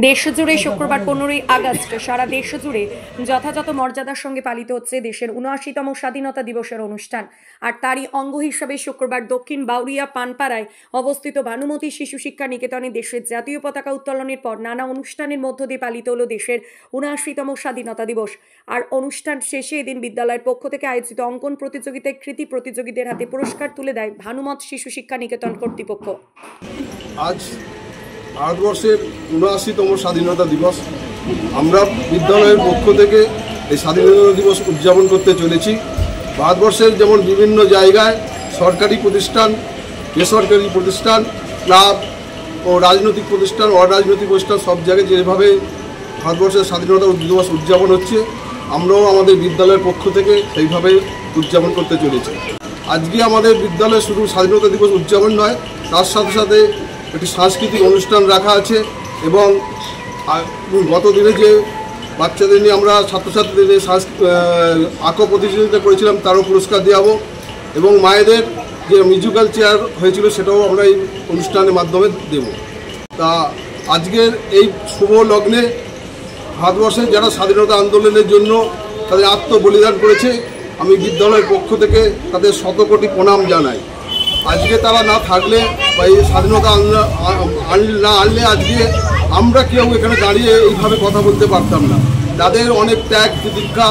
দেশজুড়ে শুক্রবার 15ই আগস্ট সারা দেশ জুড়ে যথাযথ মর্যাদার সঙ্গে পালিত হচ্ছে দেশের ৭৯তম স্বাধীনতা দিবসের অনুষ্ঠান। আর তারই অঙ্গ হিসাবে শুক্রবার দক্ষিণ বাউরিয়া পানপাড়ায় অবস্থিত ভানুমতী শিশু শিক্ষা নিকেতনে দেশের জাতীয় পতাকা উত্তোলনের পর নানা অনুষ্ঠানের মধ্য দিয়ে পালিত হলো দেশের ৭৯তম স্বাধীনতা দিবস। আর অনুষ্ঠান শেষে এদিন বিদ্যালয়ের পক্ষ থেকে আয়োজিত অঙ্কন প্রতিযোগিতায় কৃতি প্রতিযোগীদের হাতে পুরস্কার তুলে দেয় ভানুমত শিশু শিক্ষা নিকেতন কর্তৃপক্ষ। আজ ভারতবর্ষের ৭৯তম স্বাধীনতা দিবস। আমরা বিদ্যালয়ের পক্ষ থেকে এই স্বাধীনতা দিবস উদযাপন করতে চলেছি। ভারতবর্ষের যেমন বিভিন্ন জায়গায় সরকারি প্রতিষ্ঠান, বেসরকারি প্রতিষ্ঠান, ক্লাব ও রাজনৈতিক প্রতিষ্ঠান, অরাজনৈতিক প্রতিষ্ঠান সব জায়গায় যেভাবে ভারতবর্ষের স্বাধীনতা দিবস উদযাপন হচ্ছে, আমরাও আমাদের বিদ্যালয়ের পক্ষ থেকে সেইভাবে উদযাপন করতে চলেছি। আজকে আমাদের বিদ্যালয়ে শুধু স্বাধীনতা দিবস উদযাপন নয়, তার সাথে সাথে একটি সাংস্কৃতিক অনুষ্ঠান রাখা আছে এবং গত দিনে যে বাচ্চাদের নিয়ে আমরা ছাত্রছাত্রীদের নিয়ে আঁকো প্রতিযোগিতা করেছিলাম তারও পুরস্কার দেওয়াবো এবং মায়েদের যে মিউজিক্যাল চেয়ার হয়েছিল সেটাও আমরা এই অনুষ্ঠানের মাধ্যমে দেব। তা আজকের এই শুভ লগ্নে ভারতবর্ষের যারা স্বাধীনতা আন্দোলনের জন্য তাদের আত্মবলিদান করেছে, আমি বিদ্যালয়ের পক্ষ থেকে তাদের শতকোটি প্রণাম জানাই। আজকে তারা না থাকলে বা এই স্বাধীনতা না আনলে আজকে আমরা কেউ এখানে দাঁড়িয়ে এইভাবে কথা বলতে পারতাম না। তাদের অনেক ত্যাগ দীক্ষা,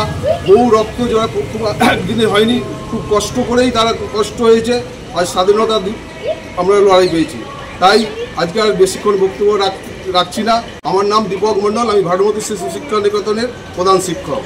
বহু রক্ত জোড়া খুব একদিনে হয়নি, খুব কষ্ট করেই তারা কষ্ট হয়েছে, আজ স্বাধীনতা আমরা লড়াই পেয়েছি। তাই আজকে আর বেশিক্ষণ বক্তব্য রাখছি না। আমার নাম দীপক মণ্ডল, আমি ভানুমতী শিশু শিক্ষা নিকেতনের প্রধান শিক্ষক।